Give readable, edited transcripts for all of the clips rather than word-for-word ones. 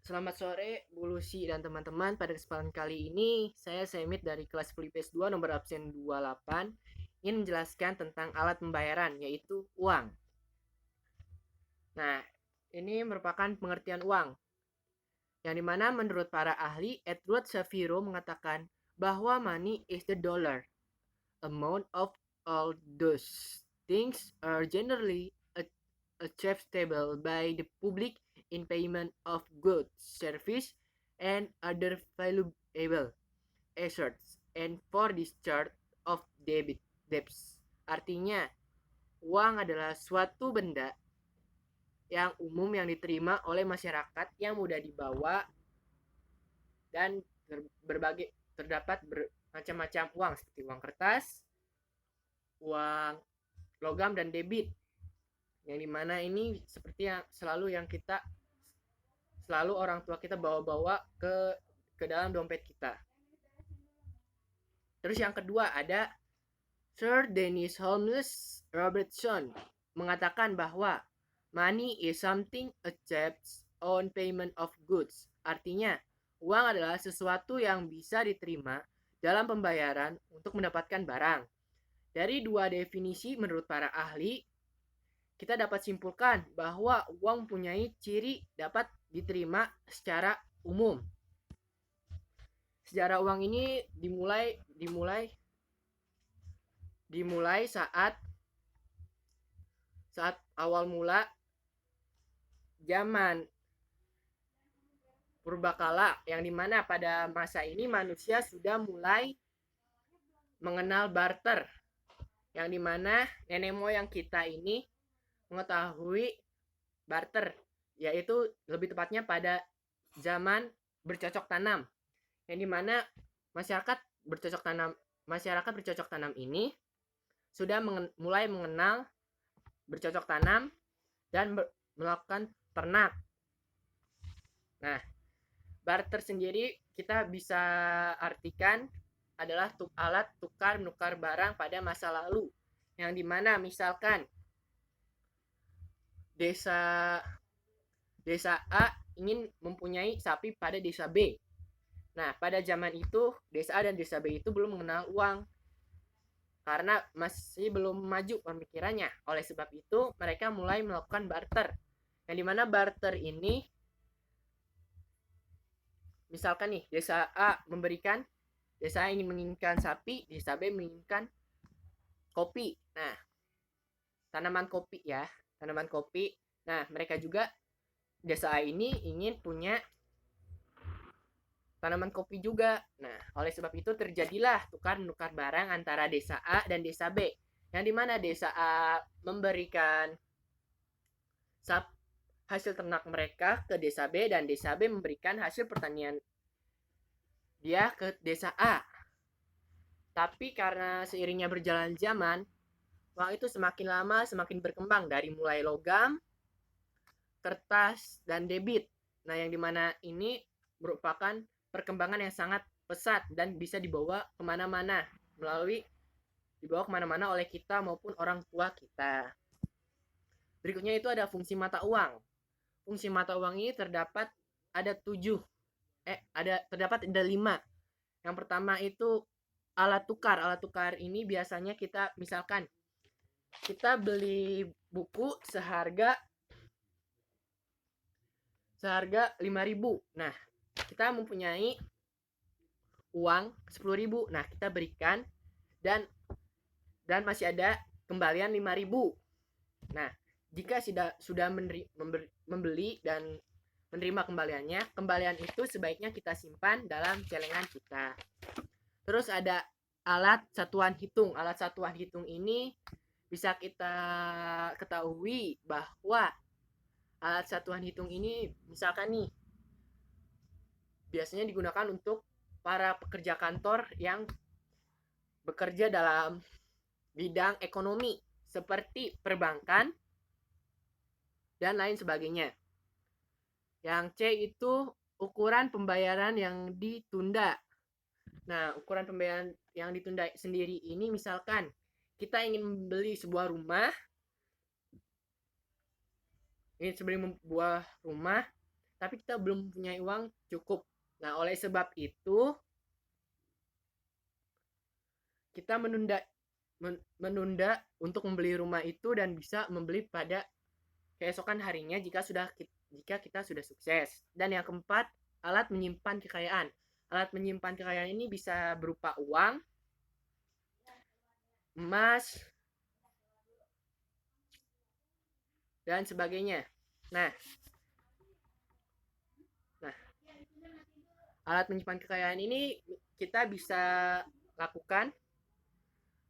Selamat sore, Bu Lucy dan teman-teman. Pada kesempatan kali ini, saya Semit dari kelas IPS 2 nomor absen 28 ingin menjelaskan tentang alat pembayaran, yaitu uang. Nah, ini merupakan pengertian uang, yang dimana menurut para ahli, Edward Shapiro mengatakan bahwa money is the dollar amount of all those things are generally acceptable by the public in payment of goods, service, and other valuable assets and for discharge of debts. Artinya, uang adalah suatu benda yang umum yang diterima oleh masyarakat yang mudah dibawa dan berbagai terdapat macam-macam uang seperti uang kertas, uang logam dan debit, yang dimana ini seperti yang kita selalu orang tua kita bawa-bawa ke dalam dompet kita. Terus yang kedua ada Sir Dennis Holmes Robertson mengatakan bahwa money is something accepted on payment of goods. Artinya, uang adalah sesuatu yang bisa diterima dalam pembayaran untuk mendapatkan barang. Dari dua definisi menurut para ahli, kita dapat simpulkan bahwa uang mempunyai ciri dapat diterima secara umum. Sejarah uang ini dimulai saat awal mula zaman purbakala, yang dimana pada masa ini manusia sudah mulai mengenal barter, yang dimana nenek moyang kita ini mengetahui barter, yaitu lebih tepatnya pada zaman bercocok tanam, yang dimana masyarakat bercocok tanam ini sudah mulai mengenal bercocok tanam dan melakukan ternak. Nah, barter sendiri kita bisa artikan adalah alat tukar menukar barang pada masa lalu, yang dimana misalkan desa A ingin mempunyai sapi pada desa B. Nah, pada zaman itu desa A dan desa B itu belum mengenal uang karena masih belum maju pemikirannya. Oleh sebab itu, mereka mulai melakukan barter. Yang dimana barter ini, misalkan nih, desa A ingin menginginkan sapi, desa B menginginkan kopi. Nah, tanaman kopi. Nah, mereka juga, desa A ini ingin punya tanaman kopi juga. Nah, oleh sebab itu terjadilah tukar menukar barang antara desa A dan desa B, yang dimana desa A memberikan hasil ternak mereka ke desa B dan desa B memberikan hasil pertanian dia ke desa A. Tapi karena seiringnya berjalan zaman, uang itu semakin lama semakin berkembang dari mulai logam, kertas, dan debit. Nah, yang dimana ini merupakan perkembangan yang sangat pesat dan bisa dibawa kemana-mana oleh kita maupun orang tua kita. Berikutnya itu ada fungsi mata uang. Fungsi mata uang ini terdapat ada 5. Yang pertama itu alat tukar. Alat tukar ini biasanya kita misalkan kita beli buku seharga 5.000. Nah, kita mempunyai uang 10.000. Nah, kita berikan dan masih ada kembalian 5.000. Nah, jika sudah membeli dan menerima kembaliannya, kembalian itu sebaiknya kita simpan dalam celengan kita. Terus ada alat satuan hitung. Alat satuan hitung ini bisa kita ketahui bahwa alat satuan hitung ini misalkan nih biasanya digunakan untuk para pekerja kantor yang bekerja dalam bidang ekonomi seperti perbankan dan lain sebagainya. Yang C itu ukuran pembayaran yang ditunda. Nah, ukuran pembayaran yang ditunda sendiri ini misalkan kita ingin membeli sebuah rumah, tapi kita belum punya uang cukup. Nah, oleh sebab itu kita menunda untuk membeli rumah itu dan bisa membeli pada keesokan harinya jika kita sudah sukses. Dan yang keempat, alat menyimpan kekayaan. Alat menyimpan kekayaan ini bisa berupa uang, emas, dan sebagainya. Nah, alat menyimpan kekayaan ini kita bisa lakukan,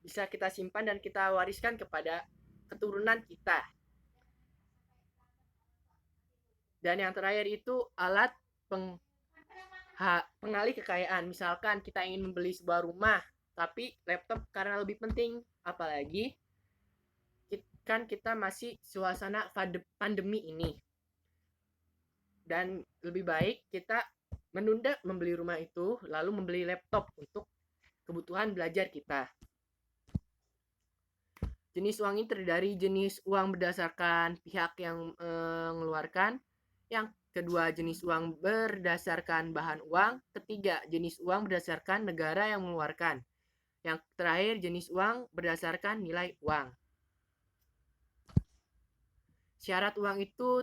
bisa kita simpan dan kita wariskan kepada keturunan kita. Dan yang terakhir itu alat pengalih kekayaan. Misalkan kita ingin membeli sebuah rumah, tapi laptop karena lebih penting, apalagi kan kita masih suasana pandemi ini. Dan lebih baik kita menunda membeli rumah itu, lalu membeli laptop untuk kebutuhan belajar kita. Jenis uang ini terdiri dari jenis uang berdasarkan pihak yang mengeluarkan, yang kedua jenis uang berdasarkan bahan uang, ketiga jenis uang berdasarkan negara yang mengeluarkan, yang terakhir jenis uang berdasarkan nilai uang. Syarat uang itu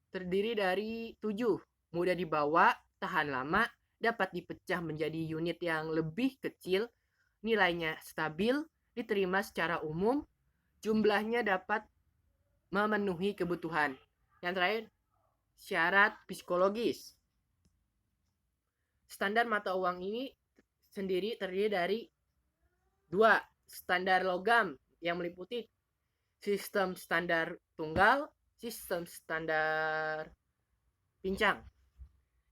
terdiri dari 7. Mudah dibawa, tahan lama, dapat dipecah menjadi unit yang lebih kecil, nilainya stabil, diterima secara umum, jumlahnya dapat memenuhi kebutuhan. Yang terakhir, syarat psikologis. Standar mata uang ini sendiri terdiri dari 2. Standar logam yang meliputi sistem standar tunggal, sistem standar pincang.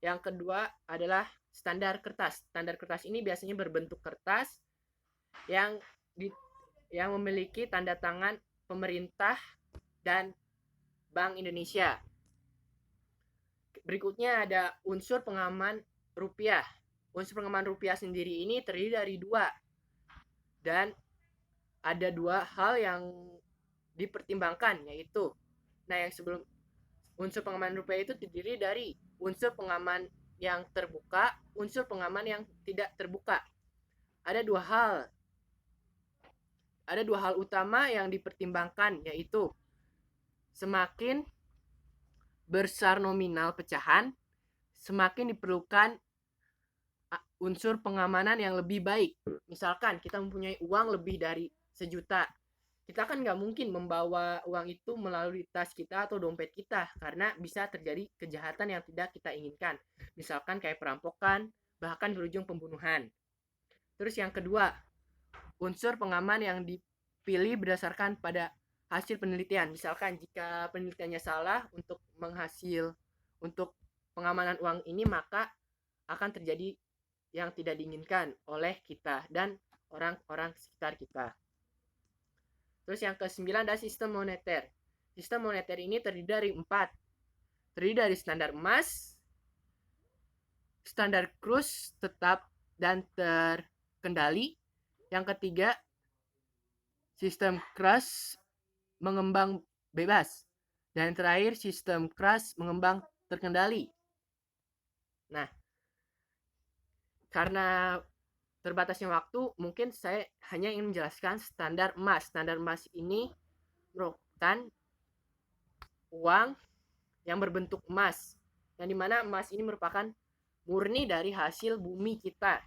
Yang kedua adalah standar kertas. Standar kertas ini biasanya berbentuk kertas yang memiliki tanda tangan pemerintah dan Bank Indonesia. Berikutnya ada unsur pengaman rupiah. Unsur pengaman rupiah sendiri ini terdiri dari 2. Dan ada 2 hal yang dipertimbangkan, yaitu yang sebelum unsur pengaman rupiah itu terdiri dari unsur pengaman yang terbuka, unsur pengaman yang tidak terbuka. Ada dua hal utama yang dipertimbangkan, yaitu semakin besar nominal pecahan, semakin diperlukan unsur pengamanan yang lebih baik. Misalkan kita mempunyai uang lebih dari 1 juta, kita kan nggak mungkin membawa uang itu melalui tas kita atau dompet kita, karena bisa terjadi kejahatan yang tidak kita inginkan. Misalkan kayak perampokan, bahkan berujung pembunuhan. Terus yang kedua, unsur pengaman yang dipilih berdasarkan pada hasil penelitian. Misalkan jika penelitiannya salah untuk pengamanan uang ini, maka akan terjadi yang tidak diinginkan oleh kita dan orang-orang sekitar kita. Terus yang ke-9 adalah sistem moneter. Sistem moneter ini terdiri dari 4. Terdiri dari standar emas, standar kurs tetap dan terkendali. Yang ketiga, sistem keras mengembang bebas. Dan yang terakhir, sistem keras mengembang terkendali. Nah, karena terbatasnya waktu, mungkin saya hanya ingin menjelaskan standar emas. Standar emas ini merupakan uang yang berbentuk emas, yang dimana emas ini merupakan murni dari hasil bumi kita.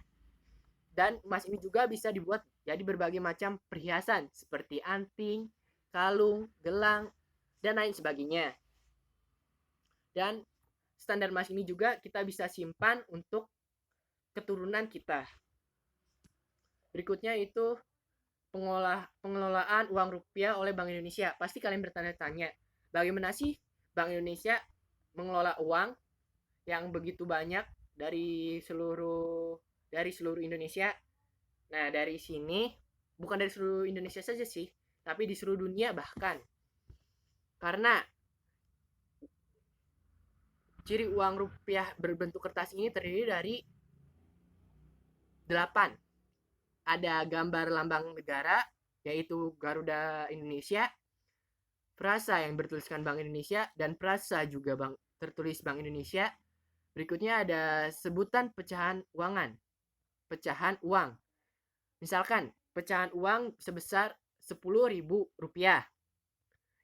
Dan emas ini juga bisa dibuat jadi berbagai macam perhiasan seperti anting, kalung, gelang, dan lain sebagainya. Dan standar emas ini juga kita bisa simpan untuk keturunan kita. Berikutnya itu pengelolaan uang rupiah oleh Bank Indonesia. Pasti kalian bertanya-tanya, bagaimana sih Bank Indonesia mengelola uang yang begitu banyak dari seluruh Indonesia? Nah, dari sini, bukan dari seluruh Indonesia saja sih, tapi di seluruh dunia bahkan. Karena ciri uang rupiah berbentuk kertas ini terdiri dari 8. Ada gambar lambang negara, yaitu Garuda Indonesia, frasa yang bertuliskan Bank Indonesia, dan frasa juga tertulis Bank Indonesia. Berikutnya ada sebutan pecahan uang. Misalkan pecahan uang sebesar Rp10.000.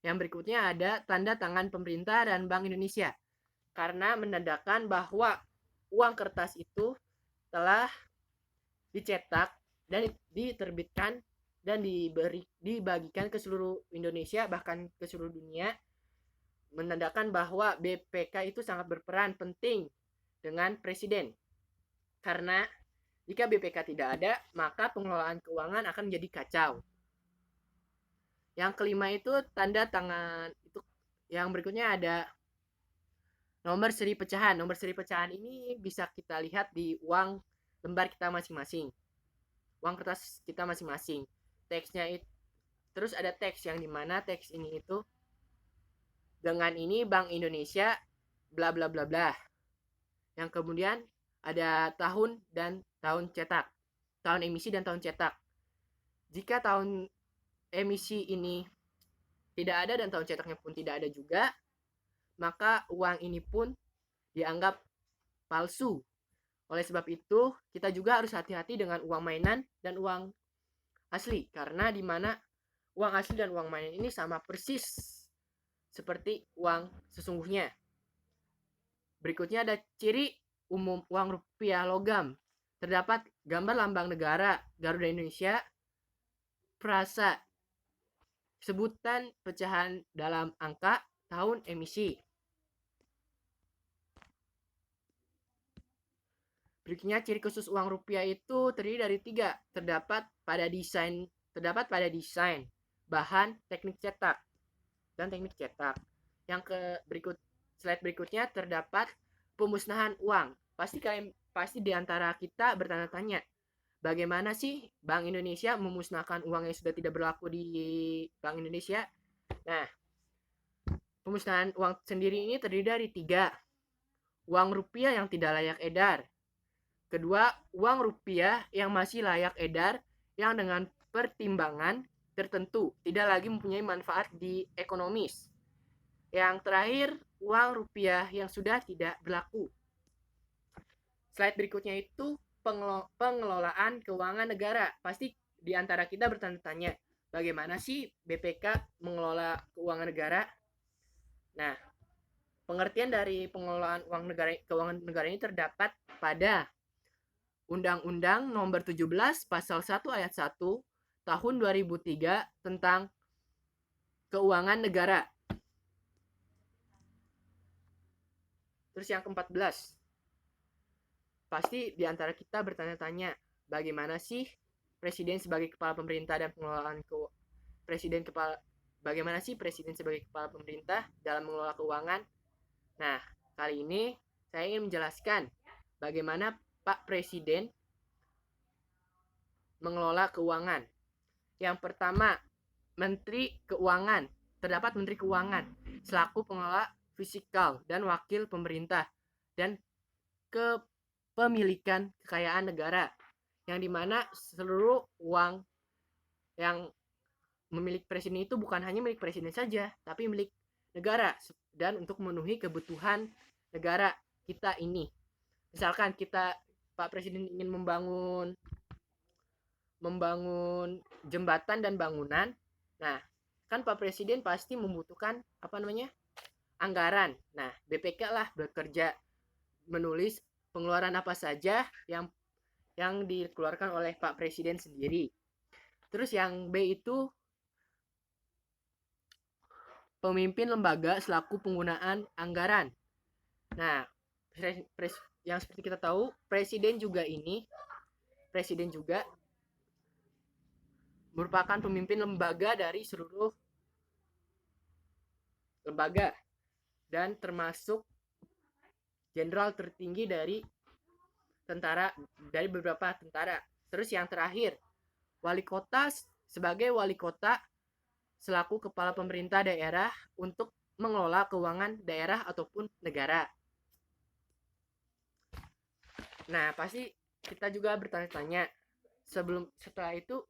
Yang berikutnya ada tanda tangan pemerintah dan Bank Indonesia, karena menandakan bahwa uang kertas itu telah dicetak dan diterbitkan dan dibagikan ke seluruh Indonesia, bahkan ke seluruh dunia, menandakan bahwa BPK itu sangat berperan penting dengan presiden. Karena jika BPK tidak ada, maka pengelolaan keuangan akan menjadi kacau. Yang kelima itu tanda tangan. Itu yang berikutnya ada nomor seri pecahan. Nomor seri pecahan ini bisa kita lihat di uang lembar kita masing-masing, uang kertas kita masing-masing. Teksnya itu terus ada teks yang dimana teks ini itu dengan ini Bank Indonesia bla bla bla bla. Yang kemudian ada tahun dan tahun cetak, tahun emisi dan tahun cetak. Jika tahun emisi ini tidak ada dan tahun cetaknya pun tidak ada juga, maka uang ini pun dianggap palsu. Oleh sebab itu, kita juga harus hati-hati dengan uang mainan dan uang asli, karena di mana uang asli dan uang mainan ini sama persis seperti uang sesungguhnya. Berikutnya ada ciri umum uang rupiah logam. Terdapat gambar lambang negara Garuda Indonesia, frasa, sebutan pecahan dalam angka, tahun emisi. Berikutnya ciri khusus uang rupiah itu terdiri dari 3. Terdapat pada desain, bahan, teknik cetak, dan teknik cetak. Yang slide berikutnya terdapat pemusnahan uang. Pasti di antara kita bertanya-tanya, bagaimana sih Bank Indonesia memusnahkan uang yang sudah tidak berlaku di Bank Indonesia? Nah, pemusnahan uang sendiri ini terdiri dari 3. Uang rupiah yang tidak layak edar. Kedua, uang rupiah yang masih layak edar yang dengan pertimbangan tertentu tidak lagi mempunyai manfaat di ekonomis. Yang terakhir, uang rupiah yang sudah tidak berlaku. Slide berikutnya itu pengelolaan keuangan negara. Pasti di antara kita bertanya-tanya, bagaimana sih BPK mengelola keuangan negara? Nah, pengertian dari pengelolaan keuangan negara ini terdapat pada Undang-Undang Nomor 17 Pasal 1 Ayat 1 Tahun 2003 tentang Keuangan Negara. Terus yang ke-14, pasti di antara kita bertanya-tanya, bagaimana sih presiden sebagai kepala pemerintah dan pengelolaan bagaimana sih presiden sebagai kepala pemerintah dalam mengelola keuangan? Nah, kali ini saya ingin menjelaskan bagaimana Pak Presiden mengelola keuangan. Yang pertama, Menteri Keuangan. Terdapat Menteri Keuangan selaku pengelola fiskal dan wakil pemerintah dan kepemilikan kekayaan negara, yang dimana seluruh uang yang memiliki presiden itu bukan hanya milik presiden saja, tapi milik negara dan untuk memenuhi kebutuhan negara kita ini. Misalkan Pak Presiden ingin membangun jembatan dan bangunan. Nah, kan Pak Presiden pasti membutuhkan anggaran. Nah, BPK lah bekerja menulis pengeluaran apa saja yang dikeluarkan oleh Pak Presiden sendiri. Terus yang B itu pemimpin lembaga selaku penggunaan anggaran. Nah, yang seperti kita tahu, presiden juga merupakan pemimpin lembaga dari seluruh lembaga dan termasuk jenderal tertinggi dari beberapa tentara. Terus yang terakhir, wali kota sebagai wali kota selaku kepala pemerintah daerah untuk mengelola keuangan daerah ataupun negara. Nah, pasti kita juga bertanya-tanya. Setelah itu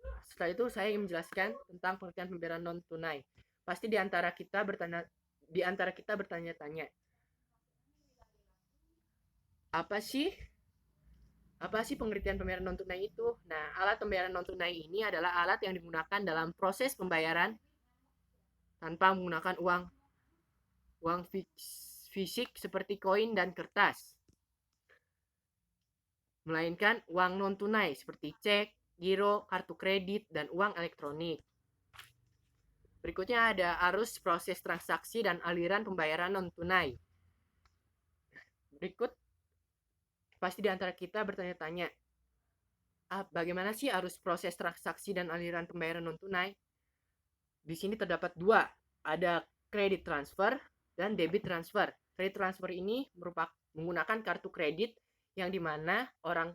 saya ingin menjelaskan tentang pengertian pembayaran non tunai. Pasti di antara kita bertanya-tanya, Apa sih pengertian pembayaran non tunai itu? Nah, alat pembayaran non tunai ini adalah alat yang digunakan dalam proses pembayaran tanpa menggunakan uang fisik seperti koin dan kertas, melainkan uang non tunai seperti cek, giro, kartu kredit, dan uang elektronik. Berikutnya ada arus proses transaksi dan aliran pembayaran non tunai. Berikut pasti di antara kita bertanya-tanya, bagaimana sih arus proses transaksi dan aliran pembayaran non tunai? Di sini terdapat dua, ada credit transfer dan debit transfer. Credit transfer ini merupakan menggunakan kartu kredit yang dimana orang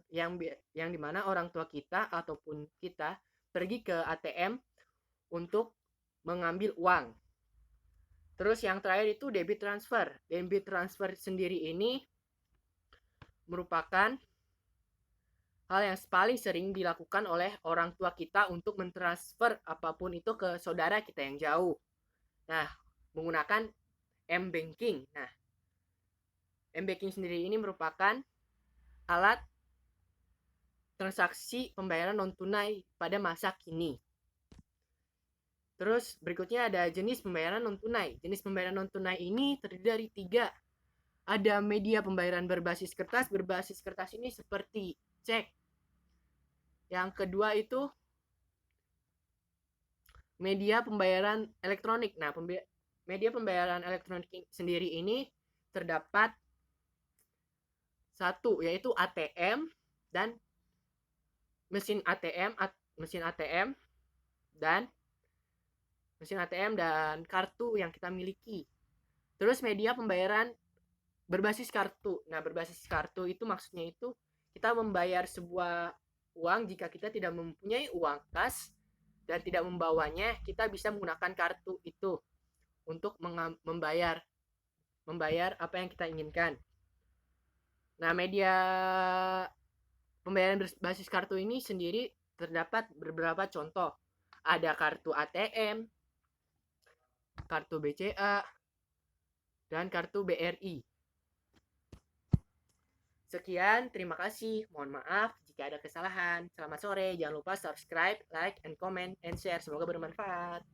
tua kita ataupun kita pergi ke ATM untuk mengambil uang. Terus yang terakhir itu debit transfer. Debit transfer sendiri ini merupakan hal yang paling sering dilakukan oleh orang tua kita untuk mentransfer apapun itu ke saudara kita yang jauh. Nah, menggunakan M-Banking. Nah, M-Banking sendiri ini merupakan alat transaksi pembayaran non-tunai pada masa kini. Terus berikutnya ada jenis pembayaran non-tunai. Jenis pembayaran non-tunai ini terdiri dari 3. Ada media pembayaran berbasis kertas. Berbasis kertas ini seperti cek. Yang kedua itu media pembayaran elektronik. Nah, media pembayaran elektronik sendiri ini terdapat 1, yaitu ATM dan mesin ATM dan kartu yang kita miliki. Terus media pembayaran berbasis kartu. Nah, berbasis kartu itu maksudnya itu kita membayar sebuah uang jika kita tidak mempunyai uang kas dan tidak membawanya, kita bisa menggunakan kartu itu untuk membayar apa yang kita inginkan. Nah, media pembayaran berbasis kartu ini sendiri terdapat beberapa contoh. Ada kartu ATM, kartu BCA, dan kartu BRI. Sekian, terima kasih. Mohon maaf jika ada kesalahan. Selamat sore, jangan lupa subscribe, like, and comment, and share. Semoga bermanfaat.